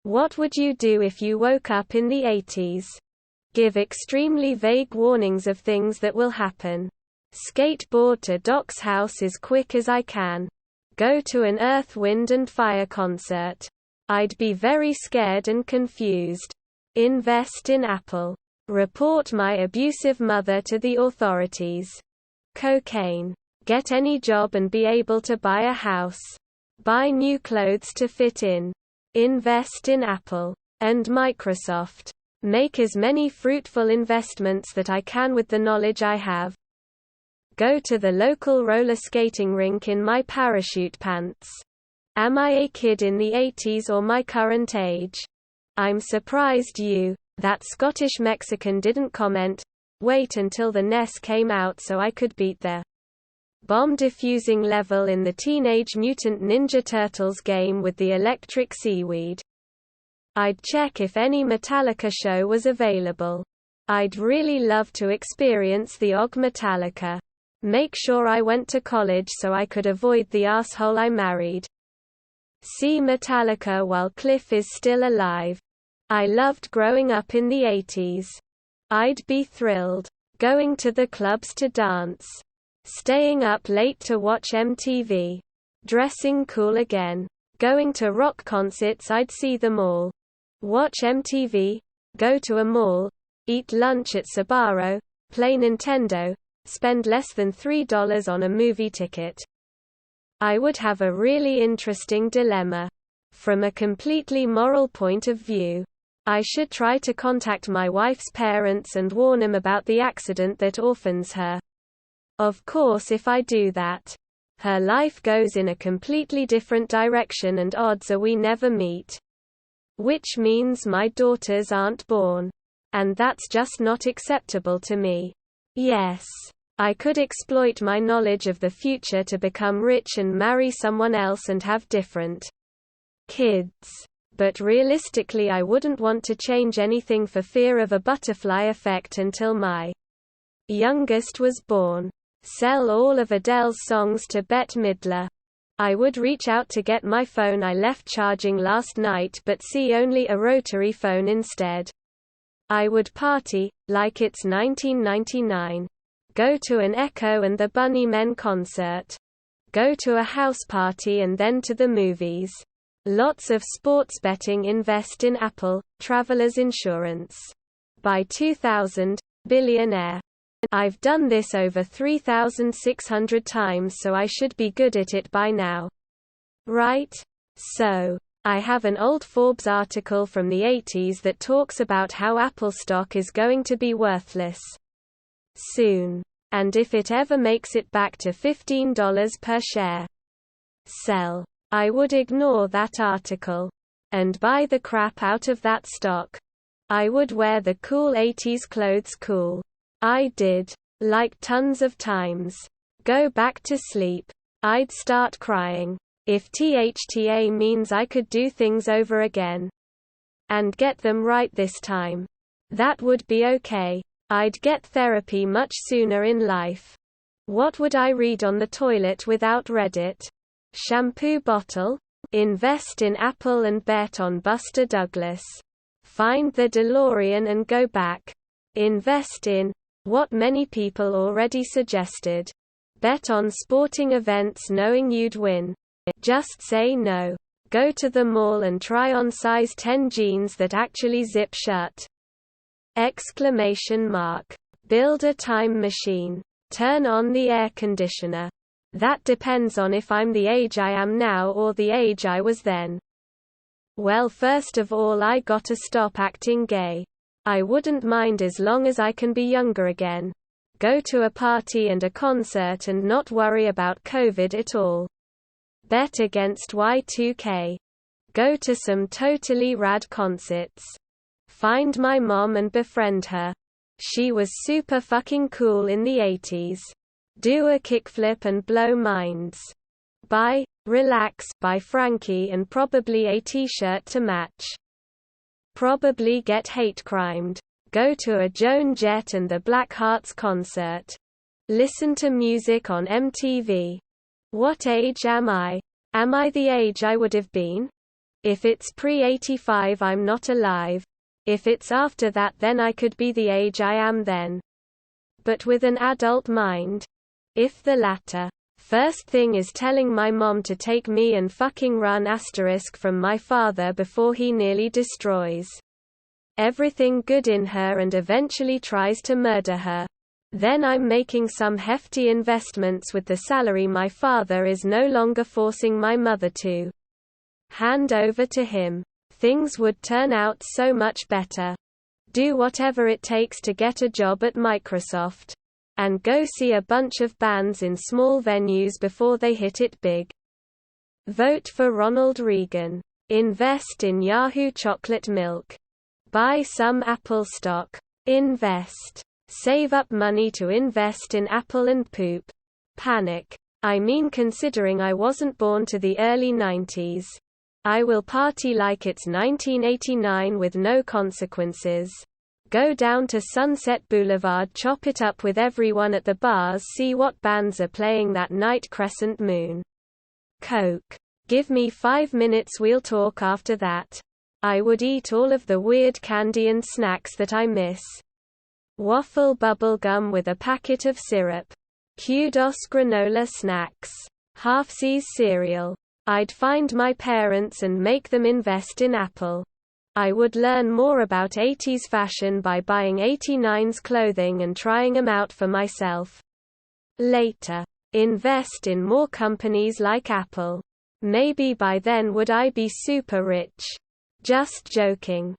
What would you do if you woke up in the 80s? Give extremely vague warnings of things that will happen. Skateboard to Doc's house as quick as I can. Go to an Earth, Wind and Fire concert. I'd be very scared and confused. Invest in Apple. Report my abusive mother to the authorities. Cocaine. Get any job and be able to buy a house. Buy new clothes to fit in. Invest in Apple and Microsoft. Make as many fruitful investments that I can with the knowledge I have. Go to the local roller skating rink in my parachute pants. Am I a kid in the 80s or my current age? I'm surprised that Scottish Mexican didn't comment. Wait until the NES came out so I could beat their bomb diffusing level in the Teenage Mutant Ninja Turtles game with the electric seaweed. I'd check if any Metallica show was available. I'd really love to experience the OG Metallica. Make sure I went to college so I could avoid the asshole I married. See Metallica while Cliff is still alive. I loved growing up in the 80s. I'd be thrilled. Going to the clubs to dance. Staying up late to watch MTV. Dressing cool again. Going to rock concerts, I'd see them all. Watch MTV. Go to a mall. Eat lunch at Sbarro. Play Nintendo. Spend less than $3 on a movie ticket. I would have a really interesting dilemma. From a completely moral point of view, I should try to contact my wife's parents and warn them about the accident that orphans her. Of course, if I do that, her life goes in a completely different direction and odds are we never meet. Which means my daughters aren't born. And that's just not acceptable to me. Yes. I could exploit my knowledge of the future to become rich and marry someone else and have different kids. But realistically, I wouldn't want to change anything for fear of a butterfly effect until my youngest was born. Sell all of Adele's songs to Bette Midler. I would reach out to get my phone I left charging last night but see only a rotary phone instead. I would party like it's 1999. Go to an Echo and the Bunnymen concert. Go to a house party and then to the movies. Lots of sports betting. Invest in Apple, traveler's insurance. By 2000, billionaire. I've done this over 3,600 times so I should be good at it by now. Right? So, I have an old Forbes article from the 80s that talks about how Apple stock is going to be worthless soon. And if it ever makes it back to $15 per share, sell. I would ignore that article and buy the crap out of that stock. I would wear the cool 80s clothes cool. I did. Like tons of times. Go back to sleep. I'd start crying. If THTA means I could do things over again and get them right this time, that would be okay. I'd get therapy much sooner in life. What would I read on the toilet without Reddit? Shampoo bottle? Invest in Apple and bet on Buster Douglas. Find the DeLorean and go back. Invest in what many people already suggested. Bet on sporting events knowing you'd win. Just say no. Go to the mall and try on size 10 jeans that actually zip shut. Exclamation mark. Build a time machine. Turn on the air conditioner. That depends on if I'm the age I am now or the age I was then. Well, first of all, I gotta stop acting gay. I wouldn't mind as long as I can be younger again. Go to a party and a concert and not worry about COVID at all. Bet against Y2K. Go to some totally rad concerts. Find my mom and befriend her. She was super fucking cool in the 80s. Do a kickflip and blow minds. Buy Relax by Frankie and probably a t-shirt to match. Probably get hate crimed. Go to a Joan Jett and the Black Hearts concert. Listen to music on MTV. What age am I? Am I the age I would have been? If it's pre-85 I'm not alive. If it's after that then I could be the age I am then. But with an adult mind. If the latter. First thing is telling my mom to take me and fucking run * from my father before he nearly destroys everything good in her and eventually tries to murder her. Then I'm making some hefty investments with the salary my father is no longer forcing my mother to hand over to him. Things would turn out so much better. Do whatever it takes to get a job at Microsoft. And go see a bunch of bands in small venues before they hit it big. Vote for Ronald Reagan. Invest in Yahoo chocolate milk. Buy some Apple stock. Invest. Save up money to invest in Apple and poop. Panic. I mean, considering I wasn't born to the early 90s. I will party like it's 1989 with no consequences. Go down to Sunset Boulevard, chop it up with everyone at the bars, see what bands are playing that night. Crescent Moon. Coke. Give me 5 minutes, we'll talk after that. I would eat all of the weird candy and snacks that I miss. Waffle bubble gum with a packet of syrup. Kudos granola snacks. Half-C's cereal. I'd find my parents and make them invest in Apple. I would learn more about 80s fashion by buying 89's clothing and trying them out for myself. Later. Invest in more companies like Apple. Maybe by then would I be super rich. Just joking.